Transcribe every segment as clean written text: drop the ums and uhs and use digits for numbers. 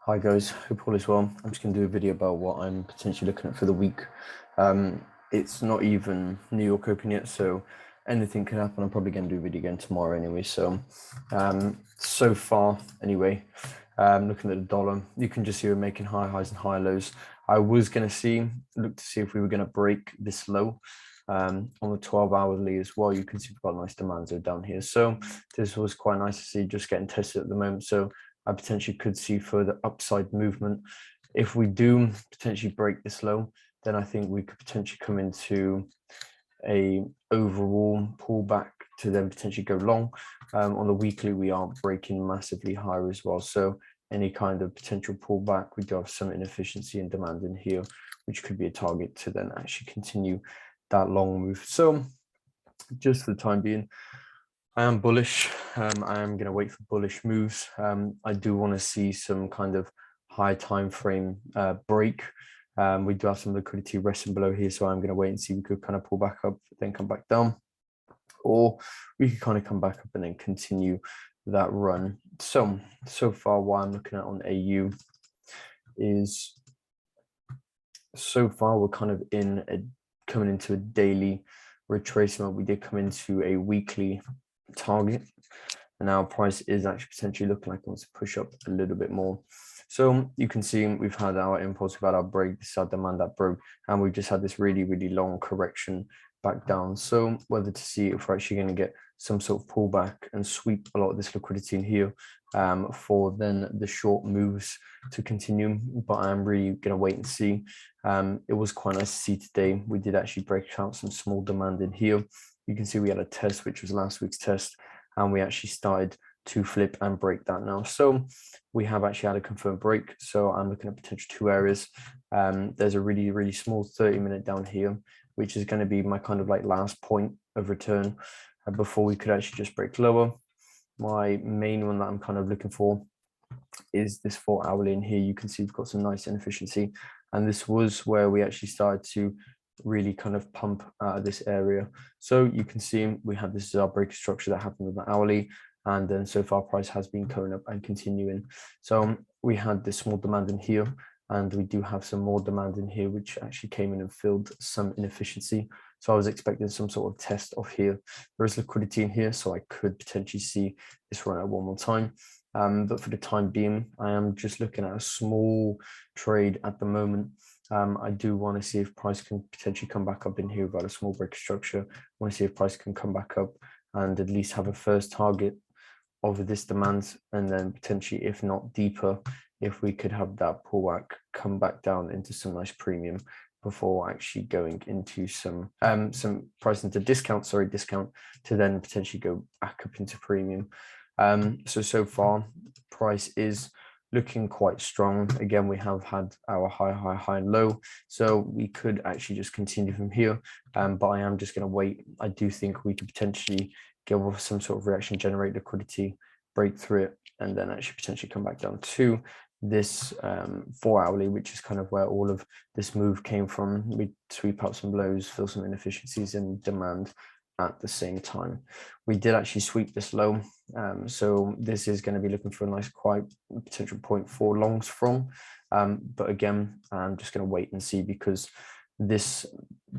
Hi guys, hope all is well. I'm just going to do a video about what I'm potentially looking at for the week. It's not even New York Open yet, so anything can happen. I'm probably going to do a video again tomorrow anyway. So far anyway, looking at the dollar, you can just see we're making high highs and high lows. I was going to look to see if we were going to break this low on the 12-hourly as well. You can see we've got nice demand zone down here. So this was quite nice to see, just getting tested at the moment. So I potentially could see further upside movement. If we do potentially break this low, then I think we could potentially come into a overall pullback to then potentially go long. On the weekly, we are breaking massively higher as well. So any kind of potential pullback, we do have some inefficiency and demand in here, which could be a target to then actually continue that long move. So just for the time being, I am bullish. I am going to wait for bullish moves. I do want to see some kind of high time frame break. We do have some liquidity resting below here, so I'm going to wait and see. We could kind of pull back up, then come back down, or we could kind of come back up and then continue that run. So far, what I'm looking at on AU is so far we're kind of coming into a daily retracement. We did come into a weekly target, and our price is actually potentially looking like it wants to push up a little bit more. So you can see we've had our impulse, we've had our break, this is our demand that broke, and we've just had this really long correction back down. So whether to see if we're actually going to get some sort of pullback and sweep a lot of this liquidity in here for then the short moves to continue, but I'm really going to wait and see. It was quite nice to see today. We did actually break out some small demand in here. You can see we had a test, which was last week's test, and we actually started to flip and break that now. So we have actually had a confirmed break. So I'm looking at potential two areas. There's a really small 30-minute down here, which is going to be my kind of like last point of return before we could actually just break lower. My main one that I'm kind of looking for is this 4-hourly in here. You can see we've got some nice inefficiency, and this was where we actually started to really kind of pump out of this area. So you can see we have this is our break structure that happened with the hourly, and then so far price has been going up and continuing. So we had this small demand in here, and we do have some more demand in here, which actually came in and filled some inefficiency. So I was expecting some sort of test off here. There is liquidity in here, so I could potentially see this run out one more time. But for the time being, I am just looking at a small trade at the moment. I do want to see if price can potentially come back up in here without a small break structure. I want to see if price can come back up and at least have a first target over this demand, and then potentially, if not deeper, if we could have that pullback come back down into some nice premium before actually going into some price into discount to then potentially go back up into premium. So far price is looking quite strong. Again, we have had our high and low, so we could actually just continue from here, but I am just going to wait. I do think we could potentially give off some sort of reaction, generate liquidity, break through it, and then actually potentially come back down to this 4-hourly, which is kind of where all of this move came from. We sweep out some lows, fill some inefficiencies in demand at the same time. We did actually sweep this low, so this is going to be looking for a nice quite potential 0.4 longs from, but again, I'm just going to wait and see, because this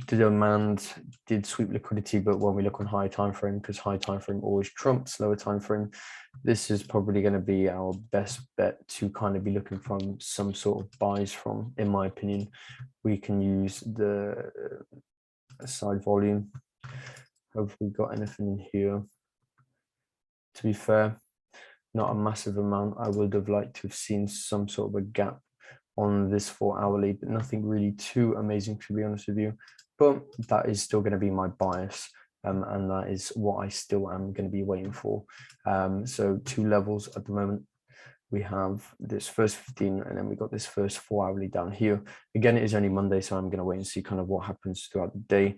demand did sweep liquidity, but when we look on high time frame, because high time frame always trumps lower time frame, this is probably going to be our best bet to kind of be looking from some sort of buys from. In my opinion, we can use the side volume. Have we got anything in here? To be fair, not a massive amount. I would have liked to have seen some sort of a gap on this 4-hourly, but nothing really too amazing, to be honest with you. But that is still going to be my bias, and that is what I still am going to be waiting for. So two levels at the moment. We have this first 15, and then we got this first 4-hourly down here. Again, it is only Monday, so I'm going to wait and see kind of what happens throughout the day.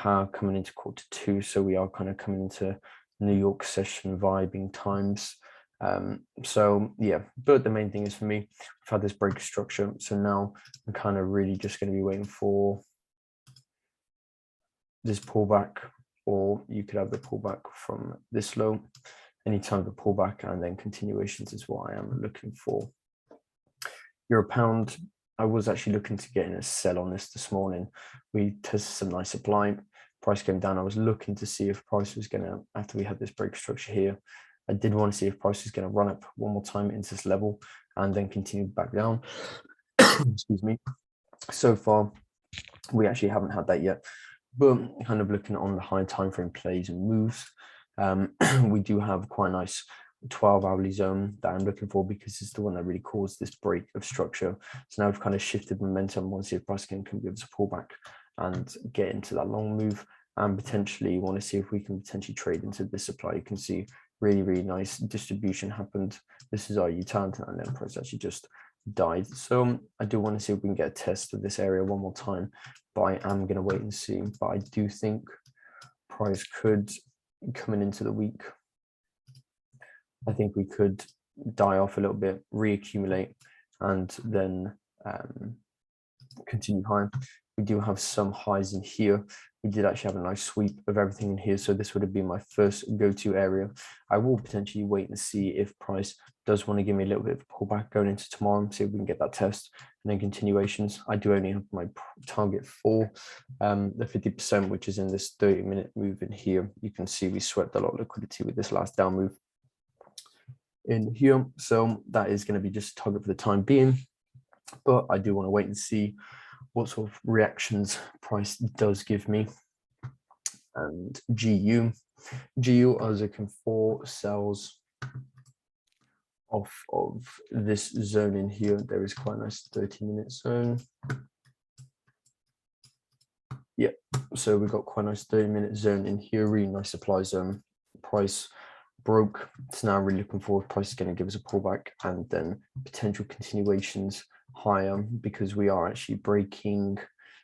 Coming into Q2, so we are kind of coming into New York session vibing times. So yeah, but the main thing is for me, we've had this break structure, so now I'm kind of really just going to be waiting for this pullback, or you could have the pullback from this low. Anytime the pullback and then continuations is what I am looking for. Euro pound, I was actually looking to get in a sell on this morning. We tested some nice supply, price came down. I was looking to see if price was gonna, after we had this break structure here, I did want to see if price was going to run up one more time into this level and then continue back down. Excuse me. So far, we actually haven't had that yet, but kind of looking on the high time frame plays and moves, we do have quite a nice 12-hourly zone that I'm looking for, because it's the one that really caused this break of structure. So now we've kind of shifted momentum. Want to see if price can give us a pullback and get into that long move, and potentially want to see if we can potentially trade into this supply. You can see really nice distribution happened. This is our U-turn, and then price actually just died. So I do want to see if we can get a test of this area one more time, but I am going to wait and see. But I do think price could, coming into the week, I think we could die off a little bit, reaccumulate, and then continue high. We do have some highs in here. We did actually have a nice sweep of everything in here, so this would have been my first go-to area. I will potentially wait and see if price does want to give me a little bit of a pullback going into tomorrow, and see if we can get that test, and then continuations. I do only have my target for the 50%, which is in this 30-minute move in here. You can see we swept a lot of liquidity with this last down move in here, so that is going to be just target for the time being. But I do want to wait and see what sort of reactions price does give me. And GU, I was looking for sells off of this zone in here. There is quite a nice 30-minute zone. Yeah, so we've got quite a nice 30-minute zone in here, really nice supply zone. Price broke. So now really looking forward, price is going to give us a pullback, and then potential continuations higher, because we are actually breaking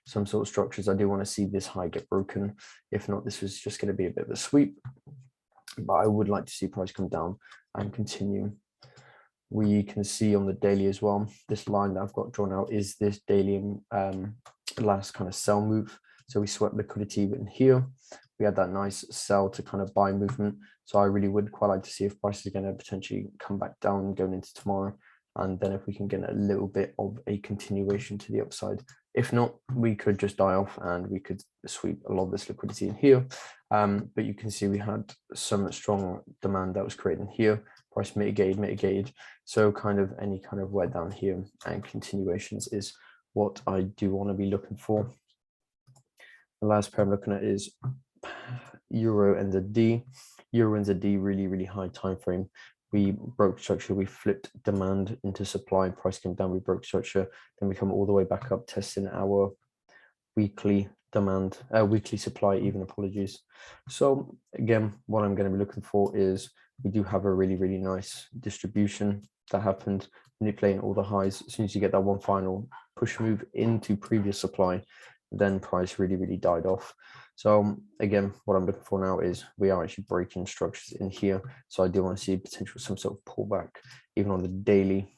some sort of structures. I do want to see this high get broken. If not, this is just going to be a bit of a sweep, but I would like to see price come down and continue. We can see on the daily as well, this line that I've got drawn out is this daily last kind of sell move. So we swept liquidity in here. We had that nice sell to kind of buy movement. So I really would quite like to see if price is going to potentially come back down going into tomorrow. And then if we can get a little bit of a continuation to the upside. If not, we could just die off and we could sweep a lot of this liquidity in here. But you can see we had some strong demand that was created in here. Price mitigated. So kind of any kind of wear down here and continuations is what I do want to be looking for. The last pair I'm looking at is EURNZD. EURNZD, really high time frame. We broke structure, we flipped demand into supply, price came down, we broke structure, then we come all the way back up, testing our weekly demand, weekly supply even, apologies. So again, what I'm going to be looking for is we do have a really nice distribution that happened, manipulating all the highs. As soon as you get that one final push move into previous supply, then price really died off. So again, what I'm looking for now is we are actually breaking structures in here. So I do want to see potential some sort of pullback. Even on the daily,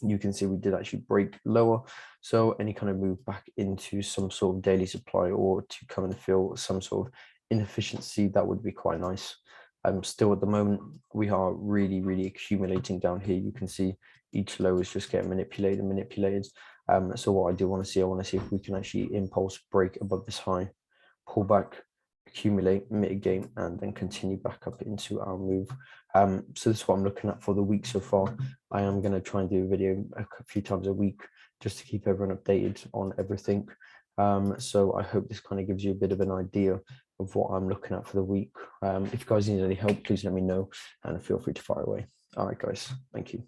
you can see we did actually break lower. So any kind of move back into some sort of daily supply, or to come and feel some sort of inefficiency, that would be quite nice. Still at the moment, we are really accumulating down here. You can see each low is just getting manipulated. So what I do want to see, I want to see if we can actually impulse break above this high, pull back, accumulate, mitigate, and then continue back up into our move. So this is what I'm looking at for the week so far. I am going to try and do a video a few times a week just to keep everyone updated on everything. So I hope this kind of gives you a bit of an idea of what I'm looking at for the week. If you guys need any help, please let me know and feel free to fire away. All right, guys, thank you.